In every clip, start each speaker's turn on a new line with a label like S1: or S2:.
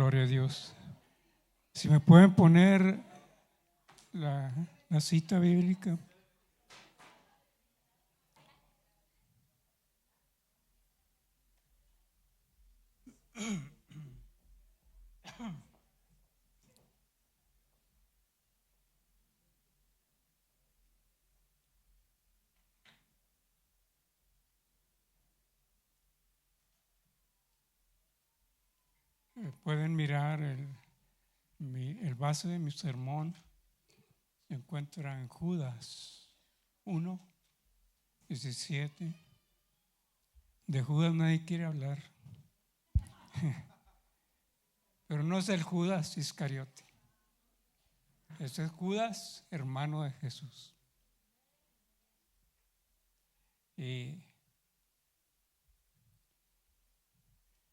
S1: Gloria a Dios. Si me pueden poner la cita bíblica. Pueden mirar el base de mi sermón. Se encuentra en Judas 1:17. De Judas nadie quiere hablar. Pero no es el Judas Iscariote. Este es Judas, hermano de Jesús. Y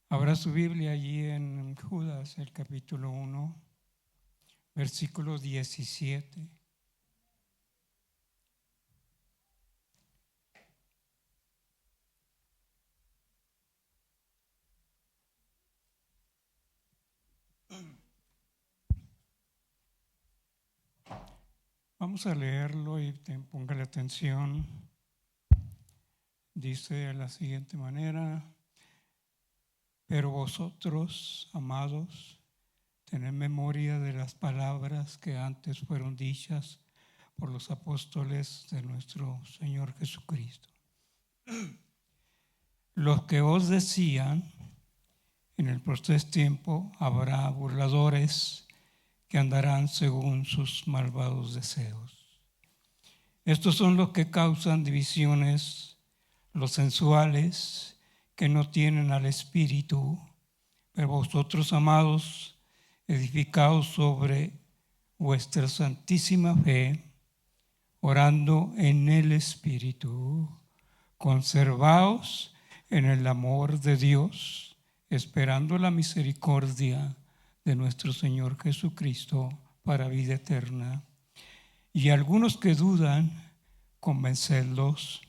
S1: habrá su Biblia allí en Judas, el capítulo 1, versículo 17. Vamos a leerlo y póngale atención. Dice de la siguiente manera: pero vosotros, amados, tened memoria de las palabras que antes fueron dichas por los apóstoles de nuestro Señor Jesucristo, los que os decían: en el posterior tiempo habrá burladores que andarán según sus malvados deseos. Estos son los que causan divisiones, los sensuales, que no tienen al Espíritu. Pero vosotros, amados, edificaos sobre vuestra santísima fe, orando en el Espíritu, conservaos en el amor de Dios, esperando la misericordia de nuestro Señor Jesucristo para vida eterna. Y algunos que dudan, convencedlos;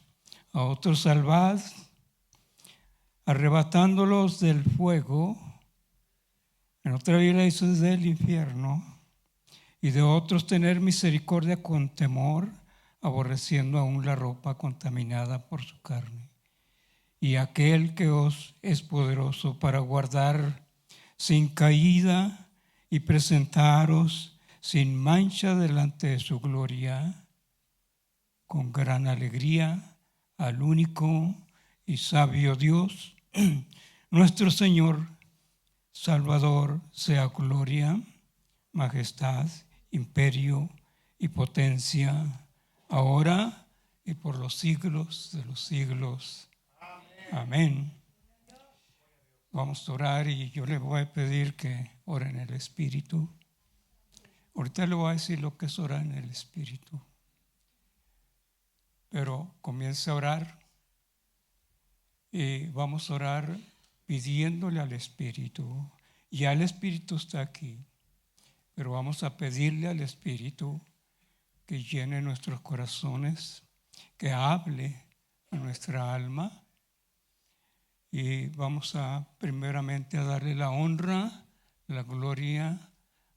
S1: a otros salvad, arrebatándolos del fuego. En otra Biblia dice del infierno. Y de otros tener misericordia con temor, aborreciendo aún la ropa contaminada por su carne. Y aquel que os es poderoso para guardar sin caída y presentaros sin mancha delante de su gloria, con gran alegría, al único y sabio Dios, nuestro Señor Salvador, sea gloria, majestad, imperio y potencia, ahora y por los siglos de los siglos. Amén. Vamos a orar y yo le voy a pedir que ore en el Espíritu. Ahorita le voy a decir lo que es orar en el Espíritu. Pero comience a orar y vamos a orar pidiéndole al Espíritu. Ya el Espíritu está aquí, pero vamos a pedirle al Espíritu que llene nuestros corazones, que hable a nuestra alma. Y vamos a primeramente a darle la honra, la gloria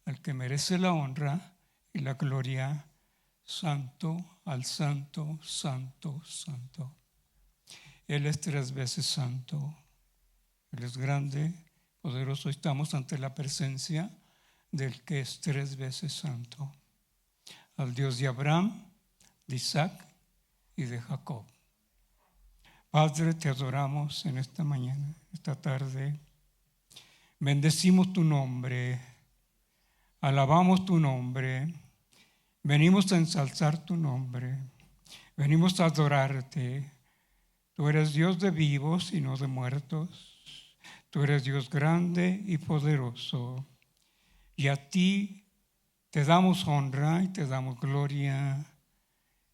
S1: al que merece la honra y la gloria, santo, al santo, santo, santo. Él es 3 veces santo. Él es grande, poderoso. Estamos ante la presencia del que es 3 veces santo, al Dios de Abraham, de Isaac y de Jacob. Padre, te adoramos en esta mañana, esta tarde. Bendecimos tu nombre, alabamos tu nombre, venimos a ensalzar tu nombre, venimos a adorarte. Tú eres Dios de vivos y no de muertos. Tú eres Dios grande y poderoso. Y a ti te damos honra y te damos gloria.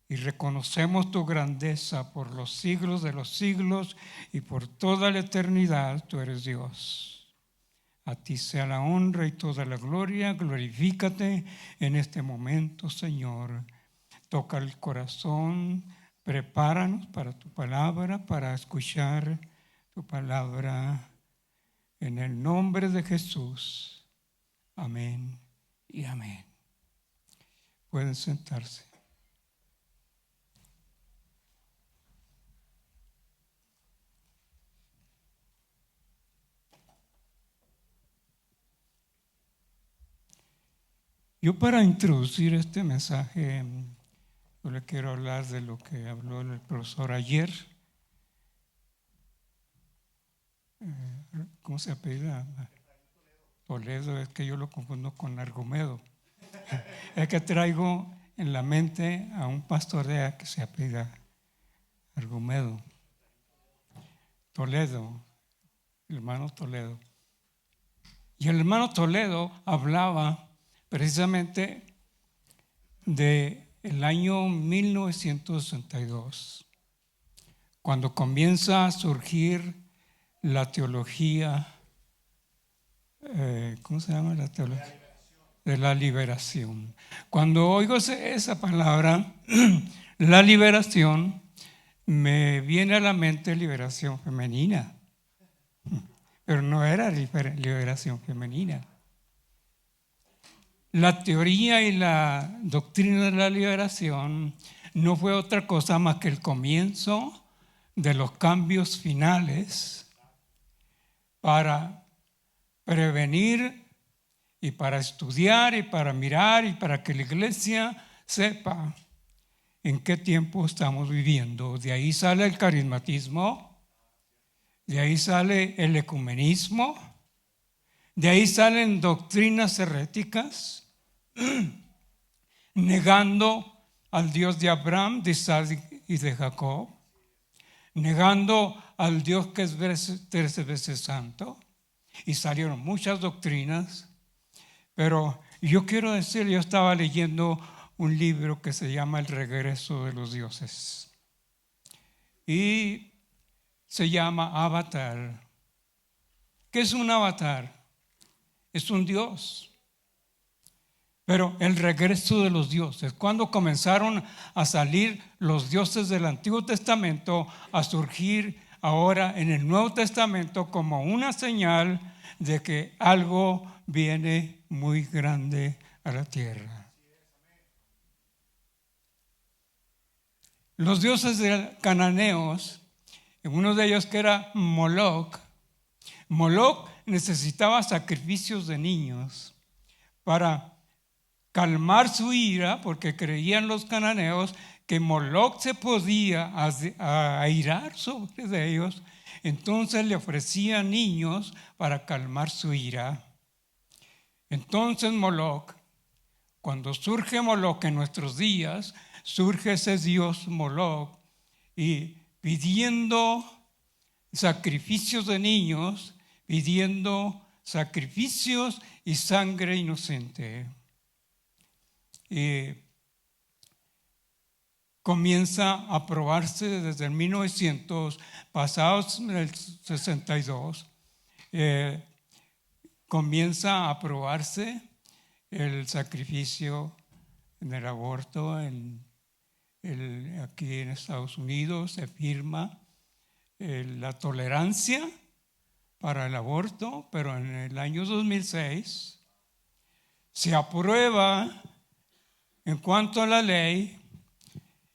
S1: Y reconocemos tu grandeza por los siglos de los siglos y por toda la eternidad. Tú eres Dios. A ti sea la honra y toda la gloria. Glorifícate en este momento, Señor. Toca el corazón. Prepáranos para tu palabra, para escuchar tu palabra. En el nombre de Jesús. Amén y amén. Pueden sentarse. Yo, para introducir este mensaje, yo le quiero hablar de lo que habló el profesor ayer. ¿Cómo se apellida? Toledo, es que yo lo confundo con Argumedo. Es que traigo en la mente a un pastor de allá que se apellida Argumedo. Toledo, el hermano Toledo. Y el hermano Toledo hablaba precisamente del año 1962, cuando comienza a surgir la teología, ¿cómo se llama la teología? De la liberación. Cuando oigo esa palabra, la liberación, me viene a la mente liberación femenina, pero no era liberación femenina. La teoría y la doctrina de la liberación no fue otra cosa más que el comienzo de los cambios finales para prevenir y para estudiar y para mirar y para que la iglesia sepa en qué tiempo estamos viviendo. De ahí sale el carismatismo, de ahí sale el ecumenismo, de ahí salen doctrinas heréticas, negando al Dios de Abraham, de Isaac y de Jacob, negando al Dios que es 13 veces santo, y salieron muchas doctrinas. Pero yo quiero decir, yo estaba leyendo un libro que se llama El regreso de los dioses y se llama Avatar. ¿Qué es un avatar? Es un dios. Pero el regreso de los dioses, cuando comenzaron a salir los dioses del Antiguo Testamento a surgir ahora en el Nuevo Testamento como una señal de que algo viene muy grande a la tierra. Los dioses cananeos, uno de ellos que era Moloch, Moloch necesitaba sacrificios de niños para calmar su ira, porque creían los cananeos que Moloch se podía airar sobre ellos. Entonces le ofrecían niños para calmar su ira. Entonces Moloch, cuando surge Moloch en nuestros días, surge ese dios Moloch y pidiendo sacrificios de niños, pidiendo sacrificios y sangre inocente. Comienza a probarse desde el 1900, pasados el 62, comienza a probarse el sacrificio en el aborto. Aquí en Estados Unidos se firma la tolerancia para el aborto, pero en el año 2006 se aprueba en cuanto a la ley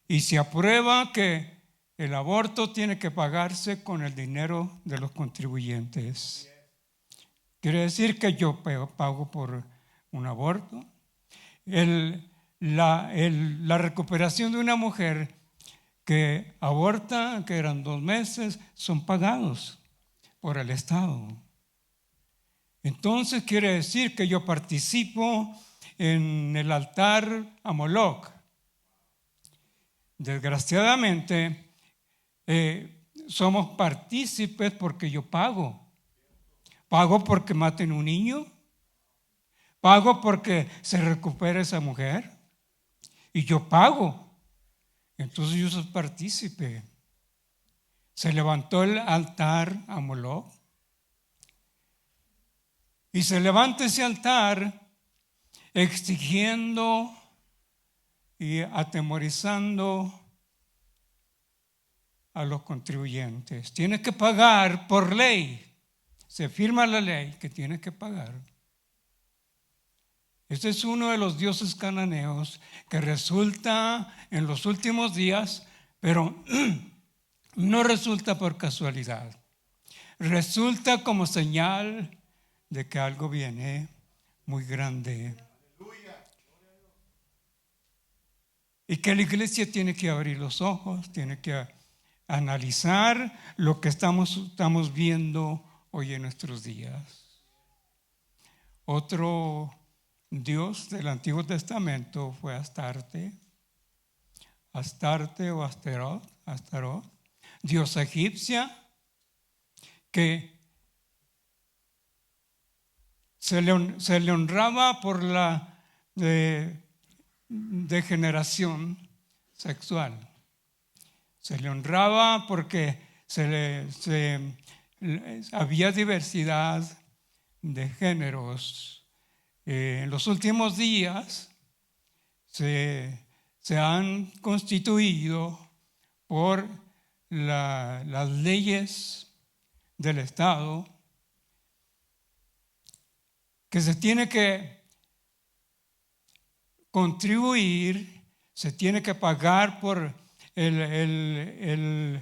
S1: y se aprueba que el aborto tiene que pagarse con el dinero de los contribuyentes. Quiere decir que yo pago por un aborto. La recuperación de una mujer que aborta, que eran 2 meses, son pagados por el Estado. Entonces quiere decir que yo participo en el altar a Moloch. Desgraciadamente, somos partícipes porque yo pago. Pago porque maten un niño. Pago porque se recupere esa mujer. Y yo pago. Entonces yo soy partícipe. Se levantó el altar a Moloch. Y se levanta ese altar exigiendo y atemorizando a los contribuyentes. Tienes que pagar por ley. Se firma la ley que tienes que pagar. Este es uno de los dioses cananeos que resulta en los últimos días, pero no resulta por casualidad. Resulta como señal de que algo viene muy grande. Y que la iglesia tiene que abrir los ojos, tiene que analizar lo que estamos viendo hoy en nuestros días. Otro dios del Antiguo Testamento fue Astarte o Astarot, diosa egipcia que se le honraba por la degeneración sexual. Se le honraba porque había diversidad de géneros. En los últimos días se han constituido por las leyes del Estado que se tiene que contribuir, se tiene que pagar por el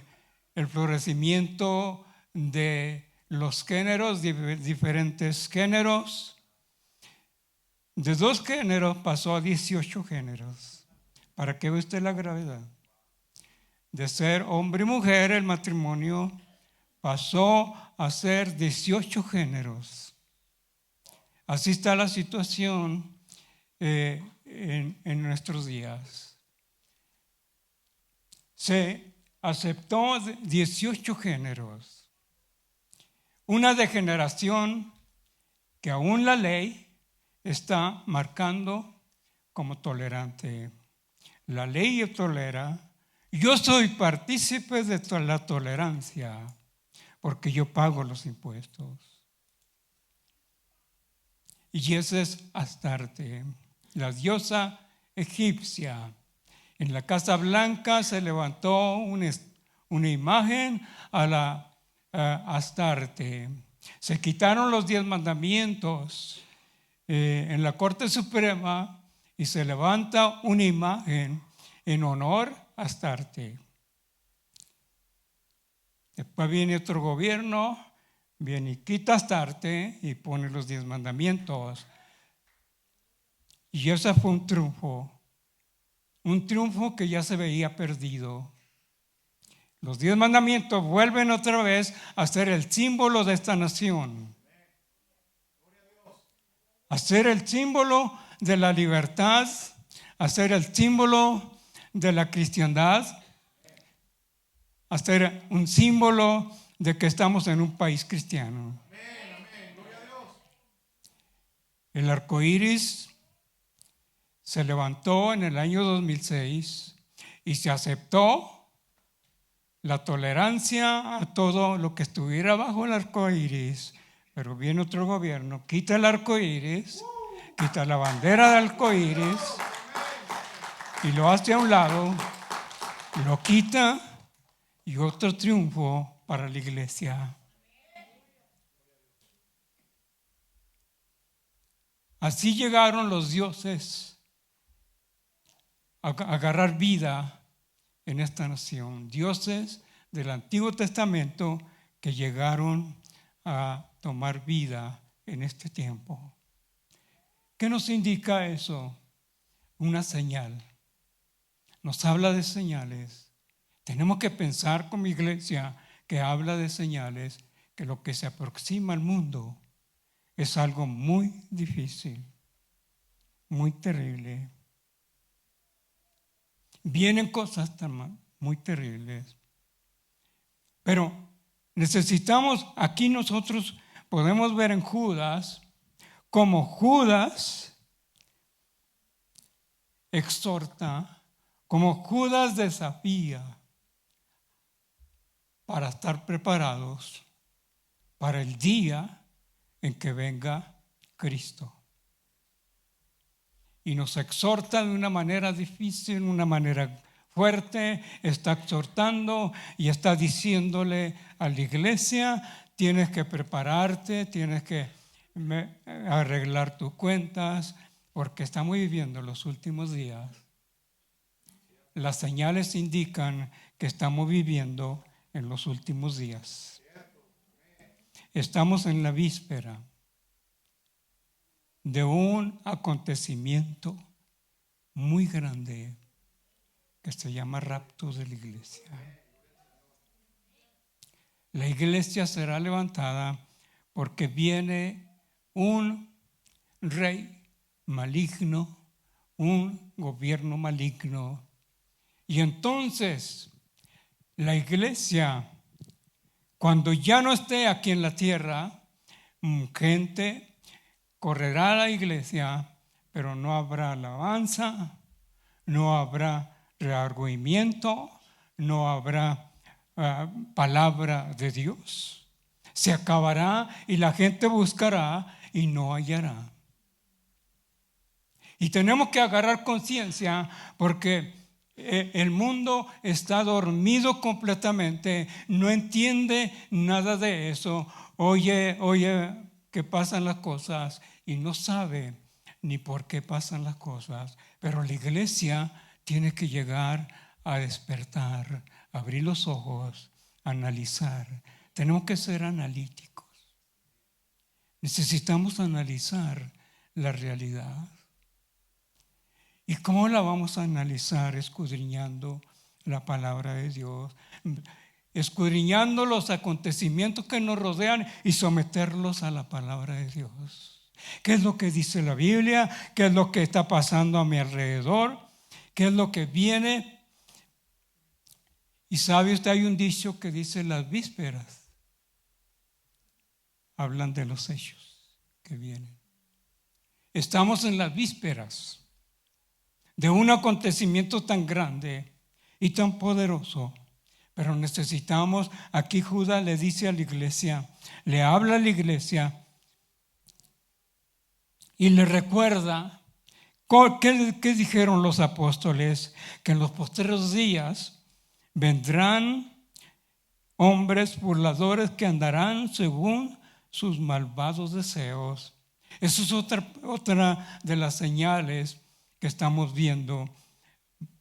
S1: florecimiento de los géneros, diferentes géneros. De 2 géneros pasó a 18 géneros. ¿Para qué ve usted la gravedad? De ser hombre y mujer, el matrimonio pasó a ser 18 géneros. Así está la situación en nuestros días. Se aceptó 18 géneros. Una degeneración que aún la ley está marcando como tolerante. La ley tolera. Yo soy partícipe de la tolerancia porque yo pago los impuestos. Y esa es Astarte, la diosa egipcia. En la Casa Blanca se levantó una imagen a la Astarte. Se quitaron los 10 mandamientos en la Corte Suprema y se levanta una imagen en honor a Astarte. Después viene otro gobierno, viene y quita Astarte y pone los 10 mandamientos. Y ese fue un triunfo que ya se veía perdido. Los 10 mandamientos vuelven otra vez a ser el símbolo de esta nación, a ser el símbolo de la libertad, a ser el símbolo de la cristiandad, a ser un símbolo de que estamos en un país cristiano. El arco iris se levantó en el año 2006 y se aceptó la tolerancia a todo lo que estuviera bajo el arco iris. Pero viene otro gobierno, quita el arco iris, quita la bandera del arco iris y lo hace a un lado, lo quita, y otro triunfo para la iglesia. Así llegaron los dioses a agarrar vida en esta nación. Dioses del Antiguo Testamento que llegaron a tomar vida en este tiempo. ¿Qué nos indica eso? Una señal. Nos habla de señales. Tenemos que pensar como iglesia que habla de señales, que lo que se aproxima al mundo es algo muy difícil, muy terrible. Vienen cosas muy terribles. Pero necesitamos, aquí nosotros podemos ver en Judas, como Judas exhorta, como Judas desafía, para estar preparados para el día en que venga Cristo. Y nos exhorta de una manera difícil, una manera fuerte, está exhortando y está diciéndole a la iglesia: tienes que prepararte, tienes que arreglar tus cuentas, porque estamos viviendo los últimos días. Las señales indican que estamos viviendo en los últimos días. Estamos en la víspera de un acontecimiento muy grande que se llama rapto de la iglesia. La iglesia será levantada porque viene un rey maligno, un gobierno maligno. Y entonces la iglesia, cuando ya no esté aquí en la tierra, gente correrá a la iglesia, pero no habrá alabanza, no habrá reargüimiento, no habrá palabra de Dios. Se acabará y la gente buscará y no hallará. Y tenemos que agarrar conciencia porque el mundo está dormido completamente, no entiende nada de eso, oye que pasan las cosas y no sabe ni por qué pasan las cosas. Pero la iglesia tiene que llegar a despertar, abrir los ojos, analizar. Tenemos que ser analíticos. Necesitamos analizar la realidad. ¿Y cómo la vamos a analizar? Escudriñando la palabra de Dios, escudriñando los acontecimientos que nos rodean y someterlos a la palabra de Dios. ¿Qué es lo que dice la Biblia? ¿Qué es lo que está pasando a mi alrededor? ¿Qué es lo que viene? Y sabe usted, hay un dicho que dice: las vísperas hablan de los hechos que vienen. Estamos en las vísperas de un acontecimiento tan grande y tan poderoso, pero necesitamos, aquí Judas le dice a la iglesia, le habla a la y le recuerda, ¿qué dijeron los apóstoles? Que en los postreros días vendrán hombres burladores que andarán según sus malvados deseos. Eso es otra de las señales que estamos viendo.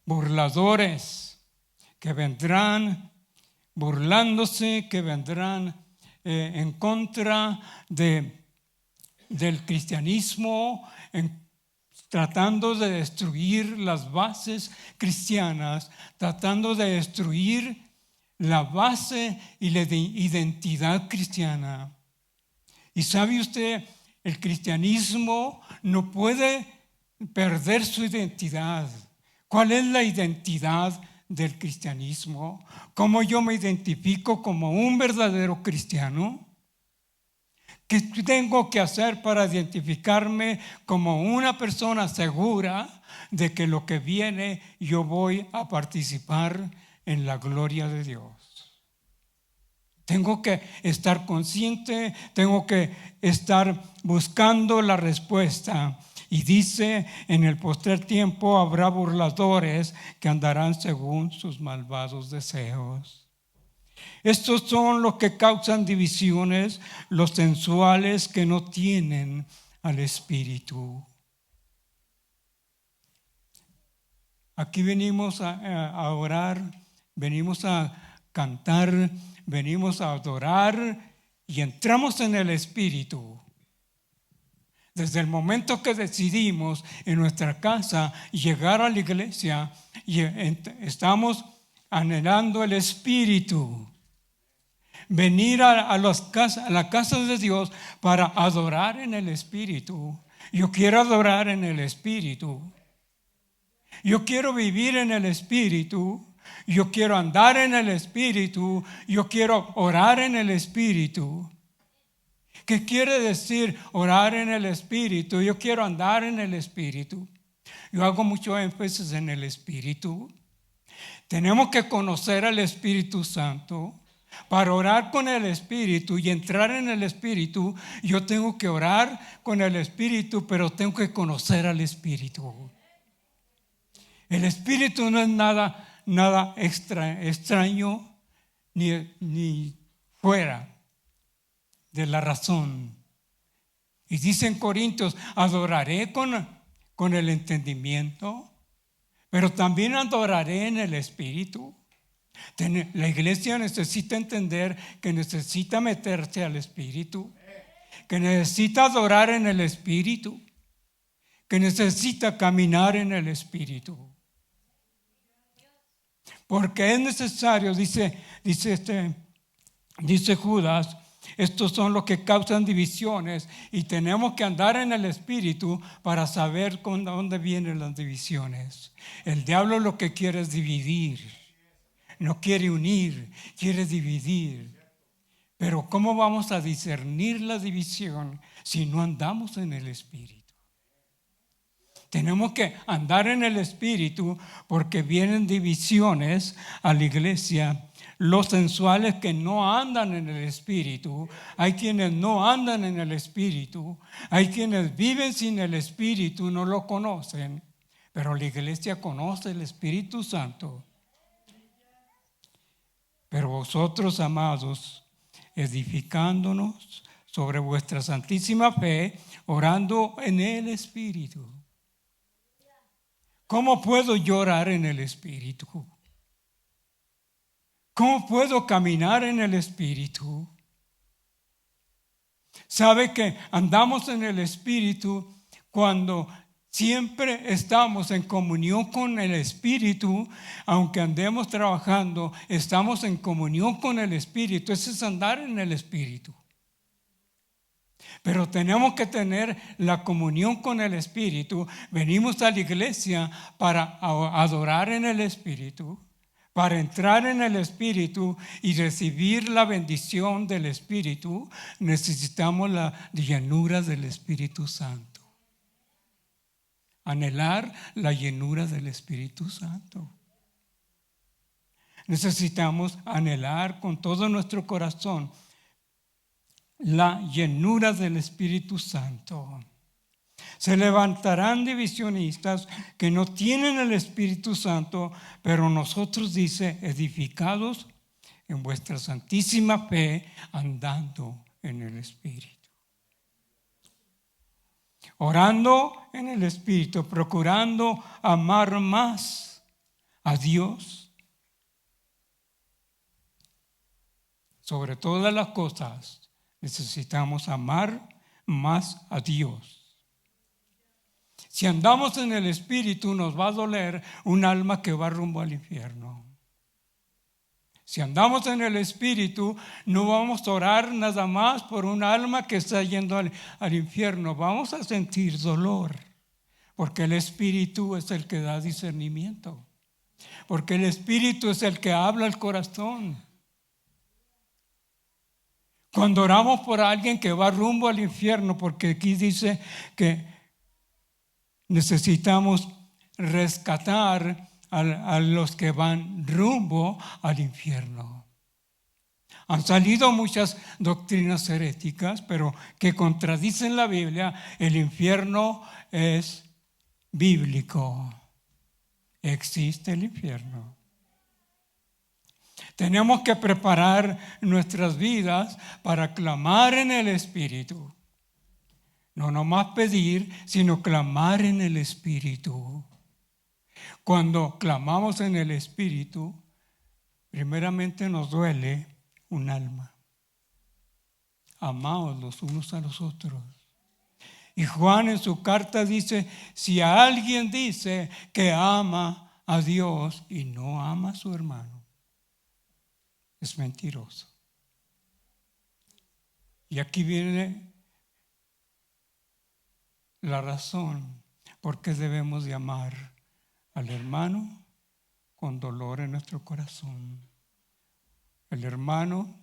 S1: Burladores que vendrán burlándose, que vendrán en contra del cristianismo, tratando de destruir las bases cristianas, tratando de destruir la base y la identidad cristiana. Y sabe usted, el cristianismo no puede perder su identidad. ¿Cuál es la identidad del cristianismo? ¿Cómo yo me identifico como un verdadero cristiano? ¿Qué tengo que hacer para identificarme como una persona segura de que lo que viene yo voy a participar en la gloria de Dios? Tengo que estar consciente, tengo que estar buscando la respuesta. Y dice, en el postrer tiempo habrá burladores que andarán según sus malvados deseos. Estos son los que causan divisiones, los sensuales que no tienen al Espíritu. Aquí venimos a orar, venimos a cantar, venimos a adorar y entramos en el Espíritu. Desde el momento que decidimos en nuestra casa llegar a la iglesia, y estamos anhelando el Espíritu. Venir a la casa de Dios para adorar en el Espíritu. Yo quiero adorar en el Espíritu. Yo quiero vivir en el Espíritu. Yo quiero andar en el Espíritu. Yo quiero orar en el Espíritu. ¿Qué quiere decir orar en el Espíritu? Yo quiero andar en el Espíritu. Yo hago mucho énfasis en el Espíritu. Tenemos que conocer al Espíritu Santo. Para orar con el Espíritu y entrar en el Espíritu, yo tengo que orar con el Espíritu, pero tengo que conocer al Espíritu. El Espíritu no es nada extraño ni fuera de la razón. Y dice en Corintios, adoraré con el entendimiento, pero también adoraré en el Espíritu. La iglesia necesita entender que necesita meterse al Espíritu, que necesita adorar en el Espíritu, que necesita caminar en el Espíritu. Porque es necesario, dice Judas, estos son los que causan divisiones y tenemos que andar en el Espíritu para saber con dónde vienen las divisiones. El diablo lo que quiere es dividir, no quiere unir, quiere dividir. Pero ¿cómo vamos a discernir la división si no andamos en el Espíritu? Tenemos que andar en el Espíritu porque vienen divisiones a la iglesia. Los sensuales que no andan en el Espíritu, hay quienes no andan en el Espíritu, hay quienes viven sin el Espíritu, no lo conocen, pero la iglesia conoce el Espíritu Santo. Pero vosotros, amados, edificándonos sobre vuestra santísima fe, orando en el Espíritu. ¿Cómo puedo yo orar en el Espíritu? ¿Cómo puedo caminar en el Espíritu? ¿Sabe que andamos en el Espíritu cuando siempre estamos en comunión con el Espíritu? Aunque andemos trabajando, estamos en comunión con el Espíritu. Eso es andar en el Espíritu. Pero tenemos que tener la comunión con el Espíritu. Venimos a la iglesia para adorar en el Espíritu, para entrar en el Espíritu y recibir la bendición del Espíritu. Necesitamos la llenura del Espíritu Santo. Anhelar la llenura del Espíritu Santo. Necesitamos anhelar con todo nuestro corazón la llenura del Espíritu Santo. Se levantarán divisionistas que no tienen el Espíritu Santo, pero nosotros, dice, edificados en vuestra santísima fe, andando en el Espíritu. Orando en el Espíritu, procurando amar más a Dios sobre todas las cosas. Necesitamos amar más a Dios. Si andamos en el Espíritu, nos va a doler un alma que va rumbo al infierno. Si andamos en el Espíritu, no vamos a orar nada más por un alma que está yendo al infierno. Vamos a sentir dolor, porque el Espíritu es el que da discernimiento, porque el Espíritu es el que habla al corazón. Cuando oramos por alguien que va rumbo al infierno, porque aquí dice que necesitamos rescatar a los que van rumbo al infierno. Han salido muchas doctrinas heréticas, pero que contradicen la Biblia. El infierno es bíblico. Existe el infierno. Tenemos que preparar nuestras vidas para clamar en el Espíritu. No nomás pedir, sino clamar en el Espíritu. Cuando clamamos en el Espíritu, primeramente nos duele un alma. Amaos los unos a los otros. Y Juan en su carta dice, si alguien dice que ama a Dios y no ama a su hermano, es mentiroso. Y aquí viene la razón por qué debemos de amar al hermano con dolor en nuestro corazón. El hermano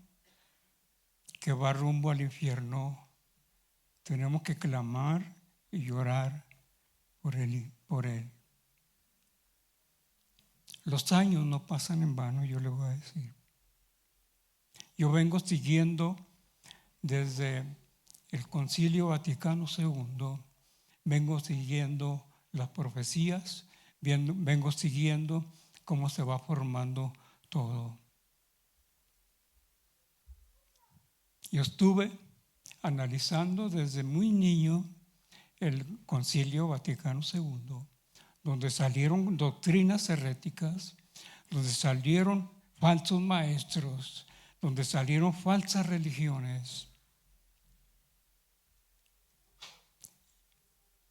S1: que va rumbo al infierno, tenemos que clamar y llorar por él. Los años no pasan en vano, yo le voy a decir. Yo vengo siguiendo desde el Concilio Vaticano II, vengo siguiendo las profecías, vengo siguiendo cómo se va formando todo. Yo estuve analizando desde muy niño el Concilio Vaticano II, donde salieron doctrinas heréticas, donde salieron falsos maestros, donde salieron falsas religiones.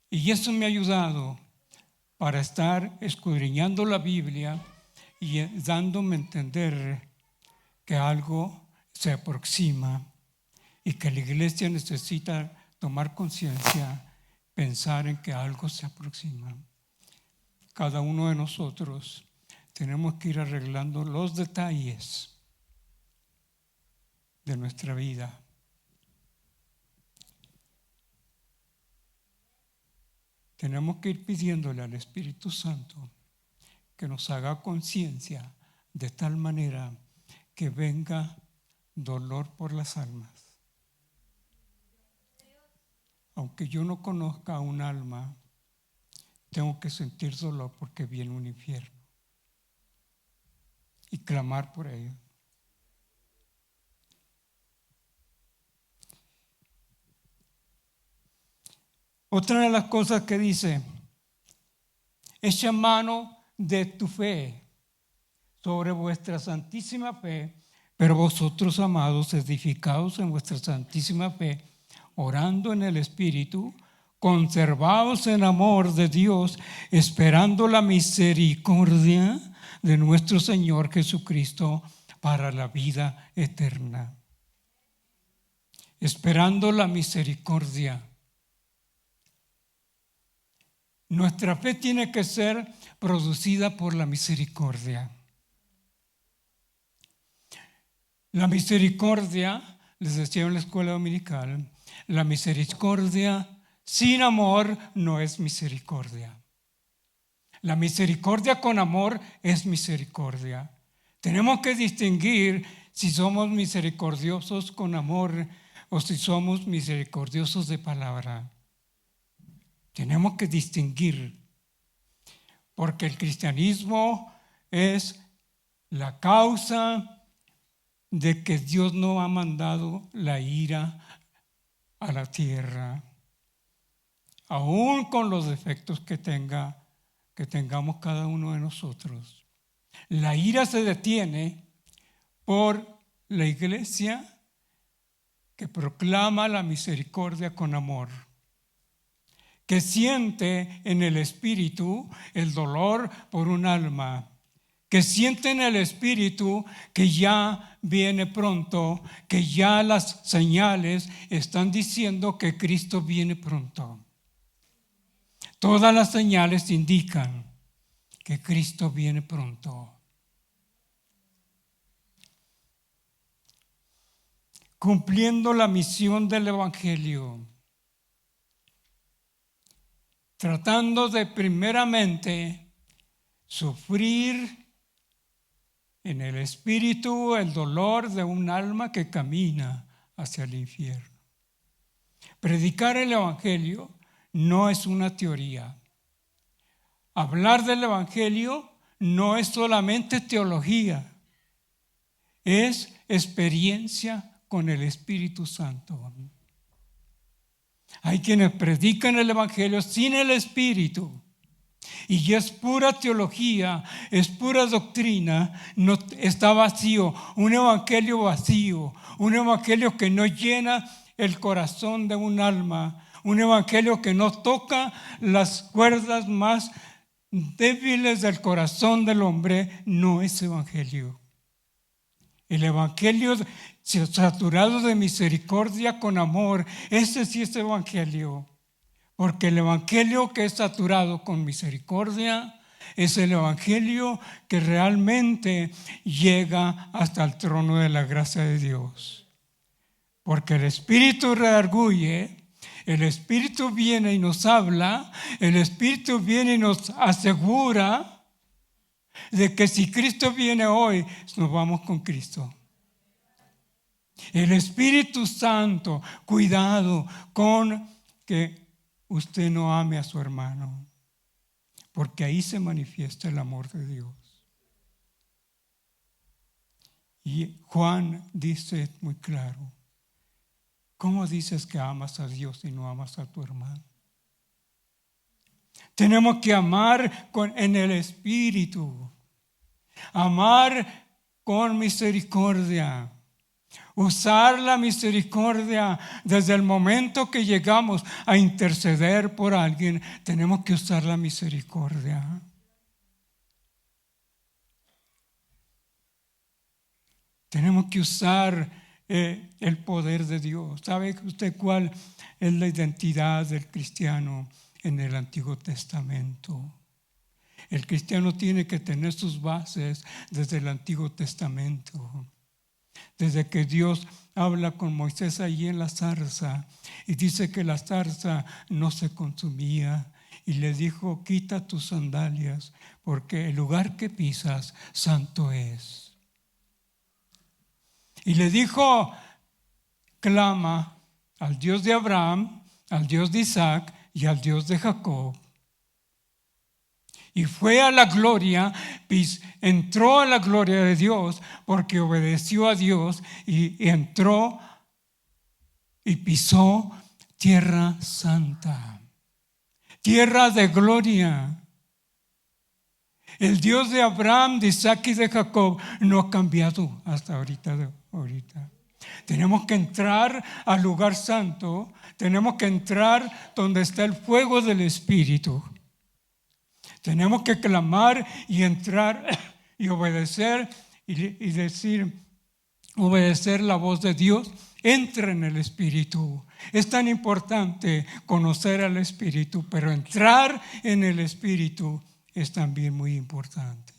S1: Y eso me ha ayudado para estar escudriñando la Biblia y dándome a entender que algo se aproxima y que la iglesia necesita tomar conciencia, pensar en que algo se aproxima. Cada uno de nosotros tenemos que ir arreglando los detalles de nuestra vida. Tenemos que ir pidiéndole al Espíritu Santo que nos haga conciencia de tal manera que venga dolor por las almas. Aunque yo no conozca a un alma, tengo que sentir dolor porque viene un infierno y clamar por ello. Otra de las cosas que dice, echa mano de tu fe sobre vuestra santísima fe, pero vosotros, amados, edificados en vuestra santísima fe, orando en el Espíritu, conservaos en amor de Dios, esperando la misericordia de nuestro Señor Jesucristo para la vida eterna. Esperando la misericordia. Nuestra fe tiene que ser producida por la misericordia. La misericordia, les decía en la escuela dominical, la misericordia sin amor no es misericordia. La misericordia con amor es misericordia. Tenemos que distinguir si somos misericordiosos con amor o si somos misericordiosos de palabra. Tenemos que distinguir, porque el cristianismo es la causa de que Dios no ha mandado la ira a la tierra, aún con los defectos que tengamos cada uno de nosotros. La ira se detiene por la iglesia que proclama la misericordia con amor, que siente en el espíritu el dolor por un alma, que siente en el espíritu que ya viene pronto, que ya las señales están diciendo que Cristo viene pronto. Todas las señales indican que Cristo viene pronto. Cumpliendo la misión del Evangelio, tratando de primeramente sufrir en el espíritu el dolor de un alma que camina hacia el infierno. Predicar el Evangelio no es una teoría. Hablar del Evangelio no es solamente teología, es experiencia con el Espíritu Santo. Hay quienes predican el Evangelio sin el Espíritu y es pura teología, es pura doctrina, no, está vacío, un evangelio vacío, un evangelio que no llena el corazón de un alma, un evangelio que no toca las cuerdas más débiles del corazón del hombre, no es evangelio. El evangelio saturado de misericordia con amor, ese sí es evangelio. Porque el evangelio que es saturado con misericordia es el evangelio que realmente llega hasta el trono de la gracia de Dios. Porque el Espíritu redarguye, el Espíritu viene y nos habla, el Espíritu viene y nos asegura de que si Cristo viene hoy, nos vamos con Cristo. El Espíritu Santo, cuidado con que usted no ame a su hermano, porque ahí se manifiesta el amor de Dios. Y Juan dice muy claro, ¿cómo dices que amas a Dios y no amas a tu hermano? Tenemos que amar en el Espíritu. Amar con misericordia. Usar la misericordia desde el momento que llegamos a interceder por alguien. Tenemos que usar la misericordia. Tenemos que usar el poder de Dios. ¿Sabe usted cuál es la identidad del cristiano en el Antiguo Testamento? El cristiano tiene que tener sus bases desde el Antiguo Testamento. Desde que Dios habla con Moisés allí en la zarza y dice que la zarza no se consumía y le dijo: quita tus sandalias porque el lugar que pisas santo es. Y le dijo: clama al Dios de Abraham, al Dios de Isaac y al Dios de Jacob. Y fue a la gloria, entró a la gloria de Dios porque obedeció a Dios y entró y pisó tierra santa, tierra de gloria. El Dios de Abraham, de Isaac y de Jacob no ha cambiado hasta ahorita. Tenemos que entrar al lugar santo, tenemos que entrar donde está el fuego del Espíritu. Tenemos que clamar y entrar y obedecer y decir, obedecer la voz de Dios. Entra en el Espíritu. Es tan importante conocer al Espíritu, pero entrar en el Espíritu es también muy importante.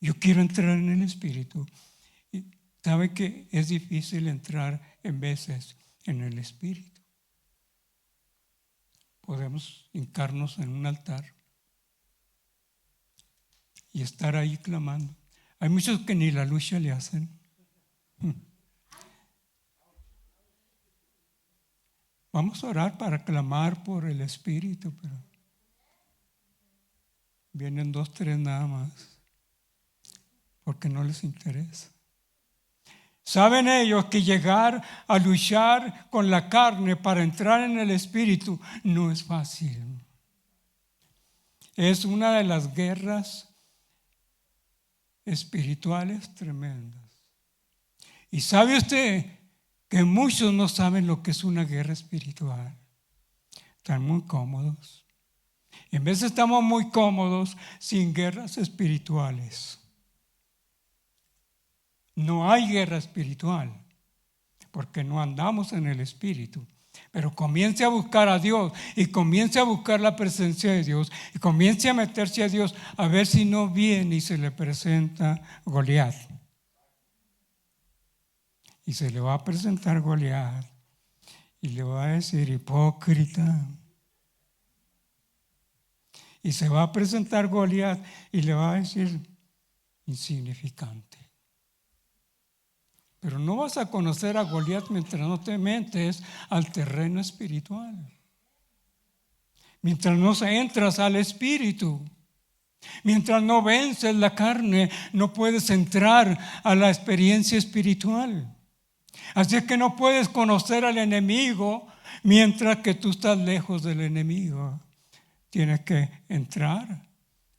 S1: Yo quiero entrar en el Espíritu. Y sabe que es difícil entrar en veces en el Espíritu. Podemos hincarnos en un altar y estar ahí clamando. Hay muchos que ni la lucha le hacen. Vamos a orar para clamar por el Espíritu, pero vienen 2, 3 nada más, porque no les interesa. Saben ellos que llegar a luchar con la carne para entrar en el Espíritu no es fácil. Es una de las guerras espirituales tremendas. Y sabe usted que muchos no saben lo que es una guerra espiritual. Están muy cómodos. En vez de estamos muy cómodos sin guerras espirituales. No hay guerra espiritual porque no andamos en el Espíritu. Pero comience a buscar a Dios y comience a buscar la presencia de Dios y comience a meterse a Dios a ver si no viene y se le presenta Goliat. Y se le va a presentar Goliat y le va a decir: hipócrita. Y se va a presentar Goliat y le va a decir: insignificante. Pero no vas a conocer a Goliat mientras no te metes al terreno espiritual. Mientras no entras al Espíritu. Mientras no vences la carne, no puedes entrar a la experiencia espiritual. Así es que no puedes conocer al enemigo mientras que tú estás lejos del enemigo. Tienes que entrar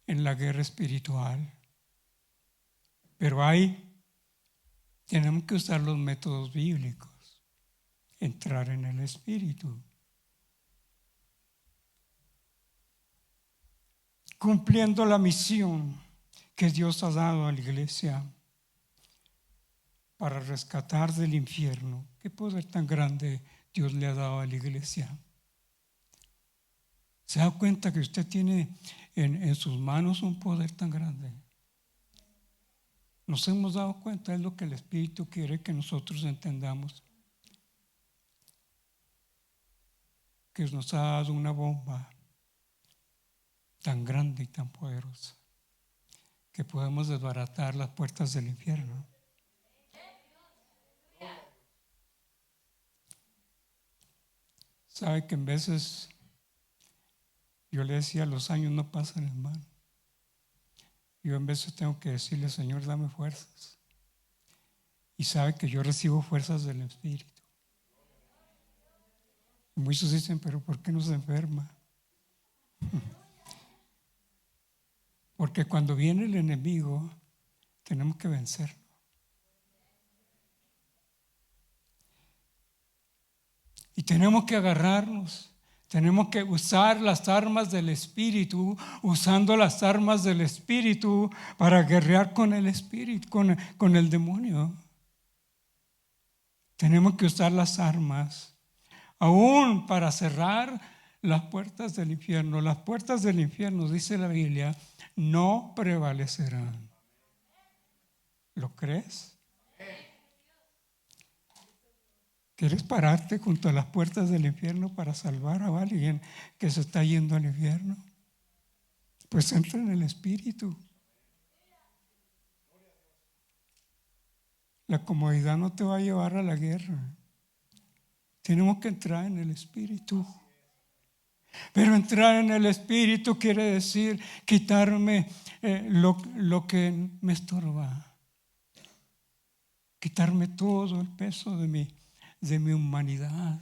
S1: en la guerra espiritual. Pero tenemos que usar los métodos bíblicos. Entrar en el Espíritu. Cumpliendo la misión que Dios ha dado a la iglesia para rescatar del infierno. ¿Qué poder tan grande Dios le ha dado a la iglesia? ¿Se da cuenta que usted tiene en sus manos un poder tan grande? Nos hemos dado cuenta, es lo que el Espíritu quiere que nosotros entendamos. Que nos ha dado una bomba tan grande y tan poderosa que podemos desbaratar las puertas del infierno. Sabe que en veces yo le decía: los años no pasan en vano. Yo en veces tengo que decirle: Señor, dame fuerzas. Y sabe que yo recibo fuerzas del Espíritu. Y muchos dicen: pero ¿por qué no se enferma? Porque cuando viene el enemigo, tenemos que vencerlo. Y tenemos que agarrarnos. Tenemos que usar las armas del Espíritu, usando las armas del Espíritu para guerrear con el Espíritu, con el demonio. Tenemos que usar las armas, aún para cerrar las puertas del infierno. Las puertas del infierno, dice la Biblia, no prevalecerán. ¿Lo crees? ¿Quieres pararte junto a las puertas del infierno para salvar a alguien que se está yendo al infierno? Pues entra en el Espíritu. La comodidad no te va a llevar a la guerra. Tenemos que entrar en el Espíritu. Pero entrar en el Espíritu quiere decir quitarme lo que me estorba. Quitarme todo el peso de mi humanidad.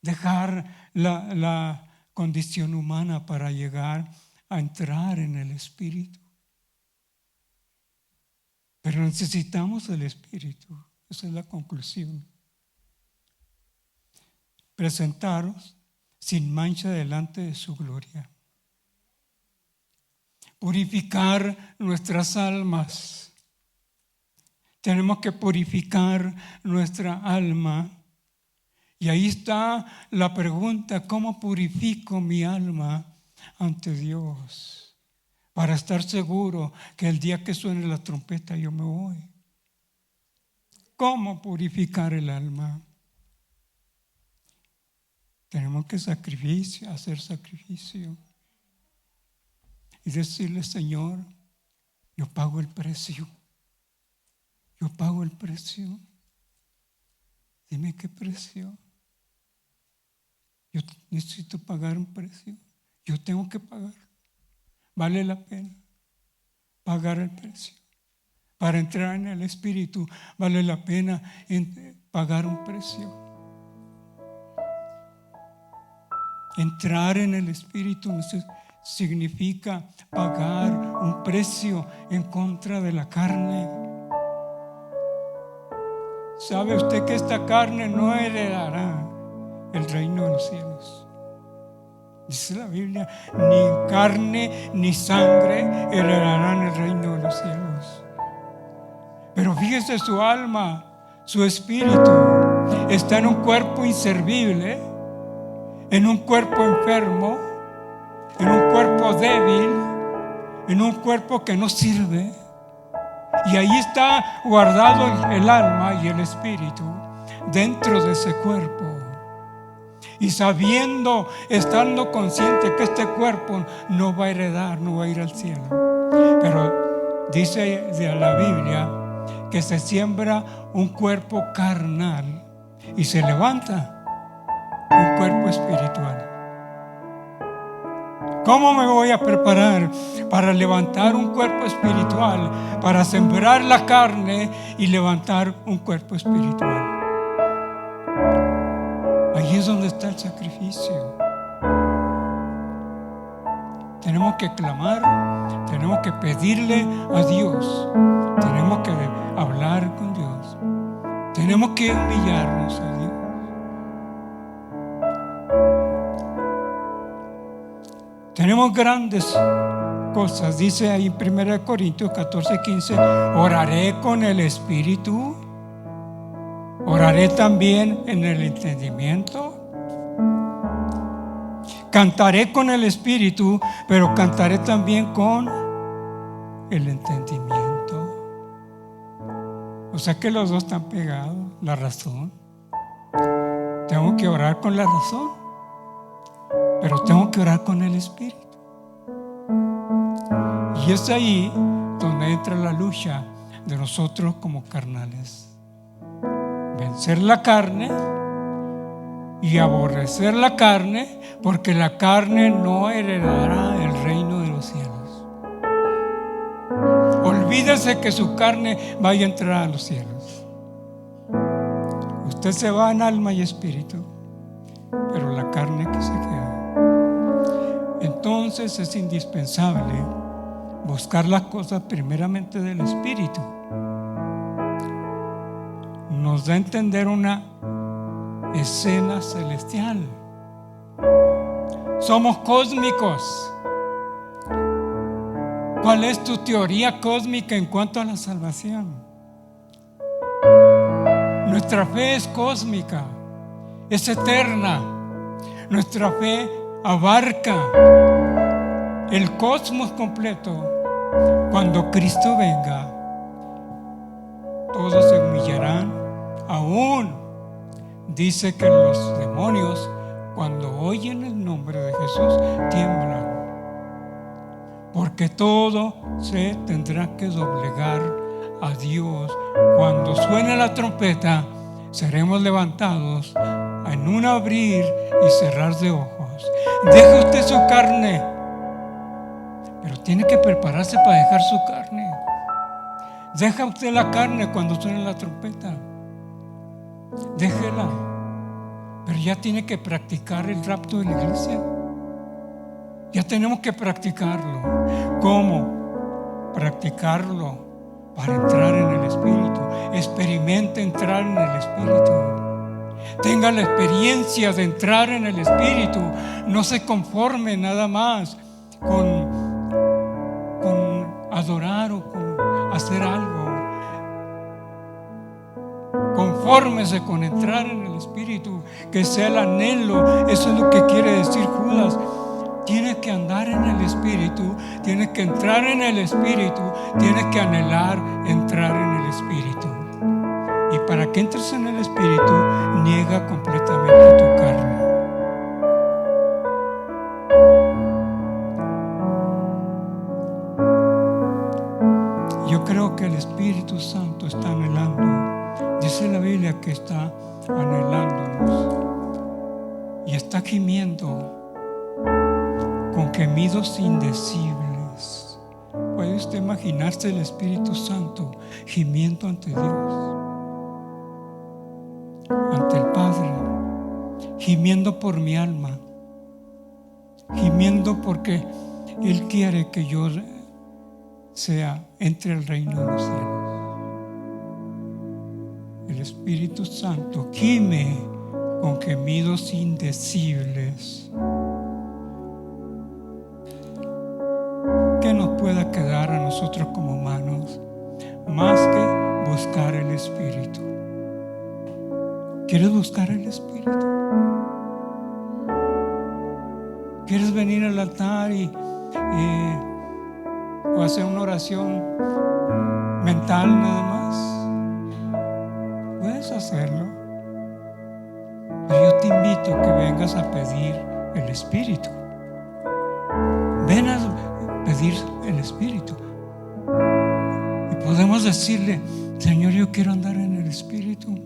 S1: Dejar la condición humana para llegar a entrar en el Espíritu. Pero necesitamos el Espíritu. Esa es la conclusión. Presentaros sin mancha delante de su gloria. Purificar nuestras almas. Tenemos que purificar nuestra alma. Y ahí está la pregunta: ¿cómo purifico mi alma ante Dios? Para estar seguro que el día que suene la trompeta yo me voy. ¿Cómo purificar el alma? Tenemos que hacer sacrificio. Y decirle: Señor, yo pago el precio. Yo pago el precio. Dime qué precio. Yo necesito pagar un precio. Yo tengo que pagar. Vale la pena pagar el precio. Para entrar en el Espíritu vale la pena pagar un precio. Entrar en el Espíritu significa pagar un precio en contra de la carne. ¿Sabe usted que esta carne no heredará el reino de los cielos? Dice la Biblia: ni carne ni sangre heredarán el reino de los cielos. Pero fíjese, su alma, su espíritu está en un cuerpo inservible, en un cuerpo enfermo, en un cuerpo débil, en un cuerpo que no sirve. Y ahí está guardado el alma y el espíritu dentro de ese cuerpo. Y sabiendo, estando consciente que este cuerpo no va a heredar, no va a ir al cielo. Pero dice de la Biblia que se siembra un cuerpo carnal y se levanta un cuerpo espiritual. ¿Cómo me voy a preparar para levantar un cuerpo espiritual? Para sembrar la carne y levantar un cuerpo espiritual. Ahí es donde está el sacrificio. Tenemos que clamar, tenemos que pedirle a Dios, tenemos que hablar con Dios, tenemos que humillarnos a Dios. Tenemos grandes cosas. Dice ahí en 1 Corintios 14:15: oraré con el Espíritu, oraré también en el entendimiento. Cantaré con el Espíritu, pero cantaré también con el entendimiento. O sea que los dos están pegados. La razón. Tengo que orar con la razón, pero tengo que orar con el Espíritu. Y es ahí donde entra la lucha de nosotros como carnales. Vencer la carne y aborrecer la carne, porque la carne no heredará el reino de los cielos. Olvídese que su carne vaya a entrar a los cielos. Usted se va en alma y espíritu, pero la carne que se queda. Entonces es indispensable buscar las cosas primeramente del Espíritu. Nos da a entender una escena celestial. Somos cósmicos. ¿Cuál es tu teoría cósmica en cuanto a la salvación? Nuestra fe es cósmica, es eterna. Nuestra fe abarca el cosmos completo. Cuando Cristo venga, todos se humillarán. Aún dice que los demonios, cuando oyen el nombre de Jesús, tiemblan, porque todo se tendrá que doblegar a Dios. Cuando suene la trompeta, seremos levantados en un abrir y cerrar de ojos. Deje usted su carne, pero tiene que prepararse para dejar su carne. Deja usted la carne cuando suene la trompeta. Déjela. Pero ya tiene que practicar el rapto de la iglesia. Ya tenemos que practicarlo. ¿Cómo? Practicarlo para entrar en el Espíritu. Experimente entrar en el Espíritu. Tenga la experiencia de entrar en el Espíritu. No se conforme nada más con adorar o con hacer algo. Confórmese con entrar en el Espíritu, que sea el anhelo. Eso es lo que quiere decir Judas. Tienes que andar en el Espíritu, tienes que entrar en el Espíritu, tienes que anhelar entrar en el Espíritu. Y para que entres en el Espíritu, niega completamente tu carne. Yo creo que el Espíritu Santo está anhelando. Dice la Biblia que está anhelándonos y está gimiendo con gemidos indecibles. ¿Puede usted imaginarse el Espíritu Santo gimiendo ante Dios, ante el Padre, gimiendo por mi alma, gimiendo porque Él quiere que yo entre al reino de los cielos? El Espíritu Santo gime con gemidos indecibles. ¿Qué nos pueda quedar a nosotros como humanos más que buscar el Espíritu? ¿Quieres buscar el Espíritu? ¿Quieres venir al altar o hacer una oración mental nada más? Puedes hacerlo, pero yo te invito a que vengas a pedir el Espíritu. Ven a pedir el Espíritu y podemos decirle: Señor, yo quiero andar en el Espíritu,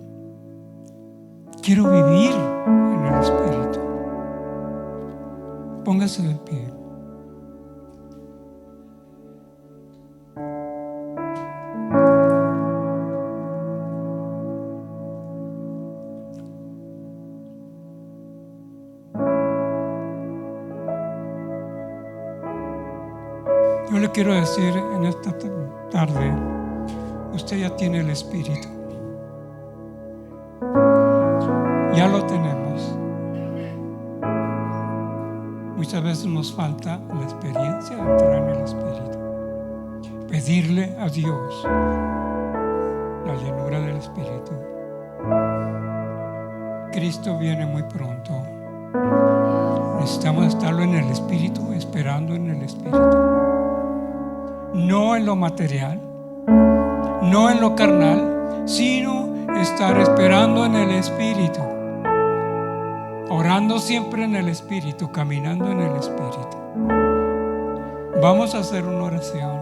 S1: quiero vivir en el Espíritu. Póngase de pie. Yo le quiero decir en esta tarde, usted ya tiene el Espíritu. Ya lo tenemos. Muchas veces nos falta la experiencia de entrar en el Espíritu. Pedirle a Dios la llenura del Espíritu. Cristo viene muy pronto. Necesitamos estarlo en el Espíritu, esperando en el Espíritu. No en lo material, no en lo carnal, sino estar esperando en el Espíritu, orando siempre en el Espíritu, caminando en el Espíritu. Vamos a hacer una oración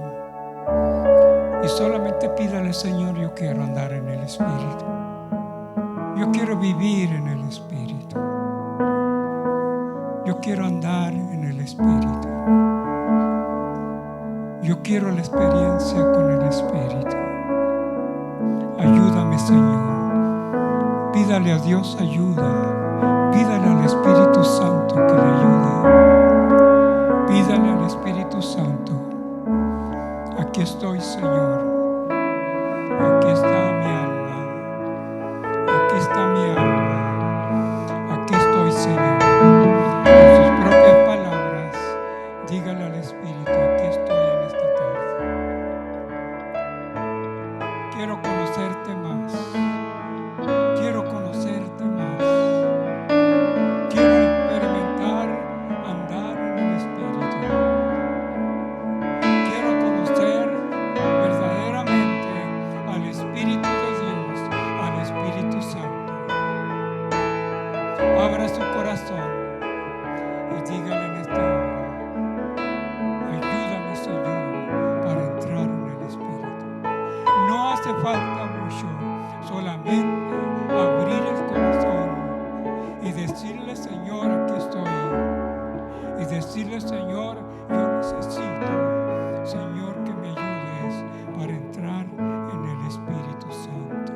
S1: y solamente pídale: Señor, yo quiero andar en el Espíritu, yo quiero vivir en el Espíritu, yo quiero andar en el Espíritu. Yo quiero la experiencia con el Espíritu. Ayúdame, Señor. Pídale a Dios ayuda. Pídale al Espíritu Santo que le ayude. Pídale al Espíritu Santo: aquí estoy, Señor. Aquí está mi alma. Aquí está mi alma. Aquí estoy, Señor. Con sus propias palabras, dígale al Espíritu: aquí estoy en esta tarde. Quiero conocerte más. Quiero conocerte más. Quiero experimentar andar en el Espíritu. Quiero conocer verdaderamente al Espíritu de Dios, al Espíritu Santo. Abra su corazón y dígale en esta hora: ayúdame, Señor, para entrar en el Espíritu. No hace falta mucho, solamente abrir el corazón y decirle: Señor, aquí estoy. Y decirle: Señor, yo necesito, Señor, que me ayudes para entrar en el Espíritu Santo.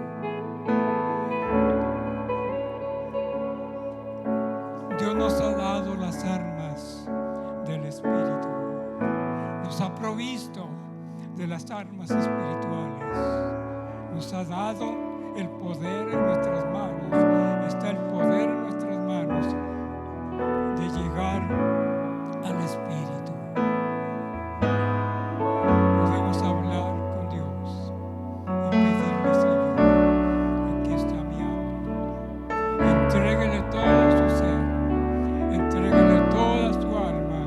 S1: Dios nos ha dado las armas del Espíritu. Nos ha provisto de las armas espirituales. Nos ha dado el poder en nuestras manos. Está el poder en nuestras manos de llegar al Espíritu. Podemos hablar con Dios y pedirle: Señor, aquí está mi alma. Entréguele todo su ser. Entréguele toda su alma.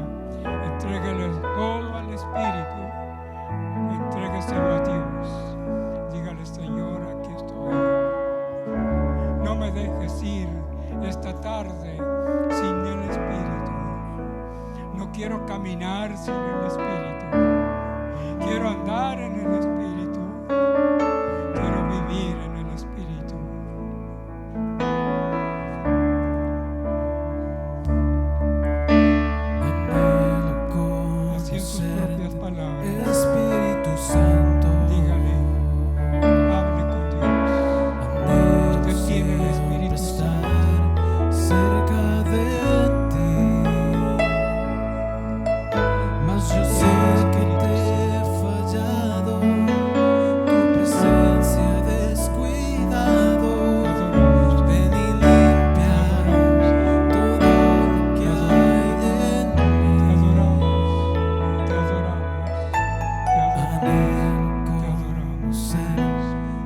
S1: Entréguele todo al Espíritu. Entrégueselo a Dios. Dígale: Señor, aquí estoy. No me dejes ir esta tarde sin el Espíritu. No quiero caminar sin el Espíritu. Quiero andar en el Espíritu. Quiero vivir en el Espíritu. Así en sus propias palabras,
S2: Espíritu Santo,
S1: dígale, hable con Dios. Usted tiene el Espíritu Santo.
S2: cerca de ti, mas yo sé que te he fallado, tu presencia descuidado. Ven y limpia todo lo que hay en
S1: Te
S2: mí.
S1: adoramos, te adoramos, te adoramos,
S2: Anhelo
S1: te adoramos.
S2: conocer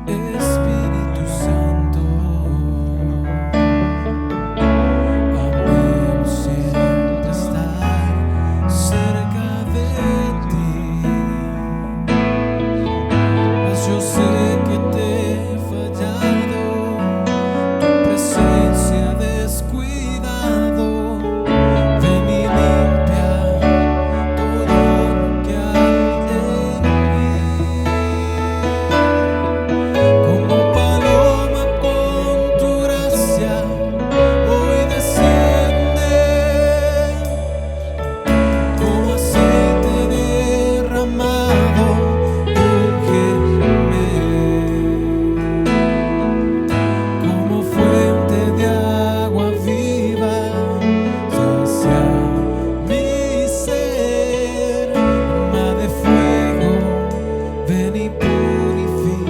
S2: Espíritu Santo. Anhelo siempre estar cerca de ti, mas yo sé que te he fallado, tu presencia descuidado. Ven y limpia todo lo que hay en mí. Como paloma con tu gracia hoy desciende, como aceite derramado, úngeme, como fuente de agua viva, sacia mi ser. Alma de fuego, ven y purifícame.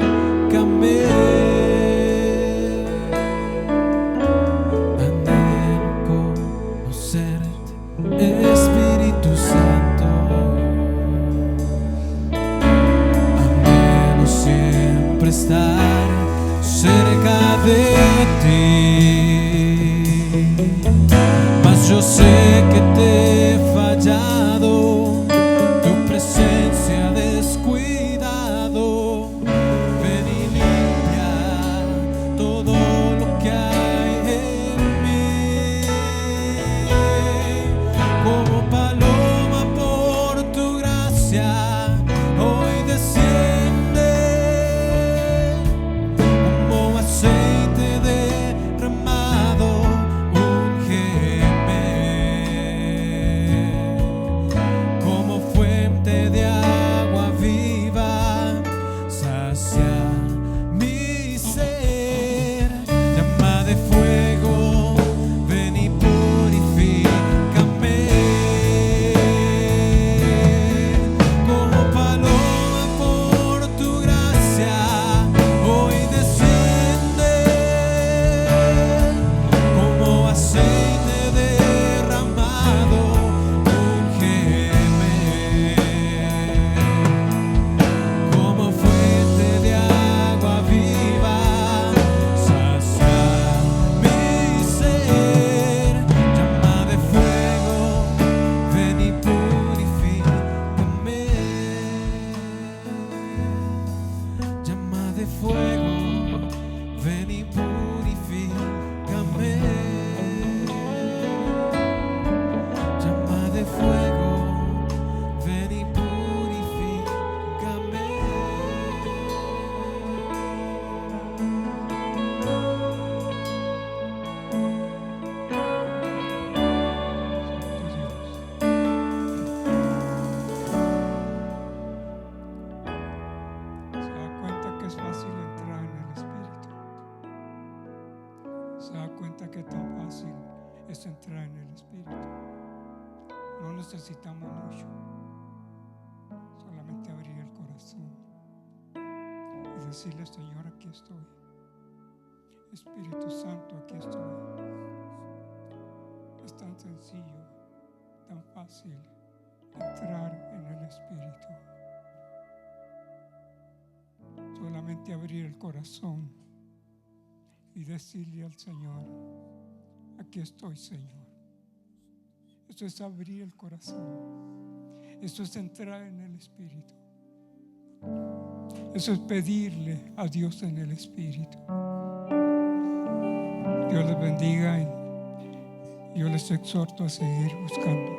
S2: Anhelo conocerte, Espíritu Santo. Anhelo siempre estar cerca de ti, mas yo sé que te he fallado, tu presencia descuidado. Ven y limpia todo lo que hay en mí. Como paloma por tu gracia hoy desciende, fuego, ven y purifícame. Llama de fuego, ven y purifícame.
S1: ¿Se da cuenta que es fácil entrar en el Espíritu? ¿Se da cuenta que tan fácil es entrar en el Espíritu? No necesitamos mucho, solamente abrir el corazón y decirle: Señor, aquí estoy. Espíritu Santo, aquí estoy. Es tan sencillo, tan fácil entrar en el Espíritu. Solamente abrir el corazón y decirle al Señor: aquí estoy, Señor. Eso es abrir el corazón. Eso es entrar en el Espíritu. Eso es pedirle a Dios en el Espíritu. Dios les bendiga y yo les exhorto a seguir buscando.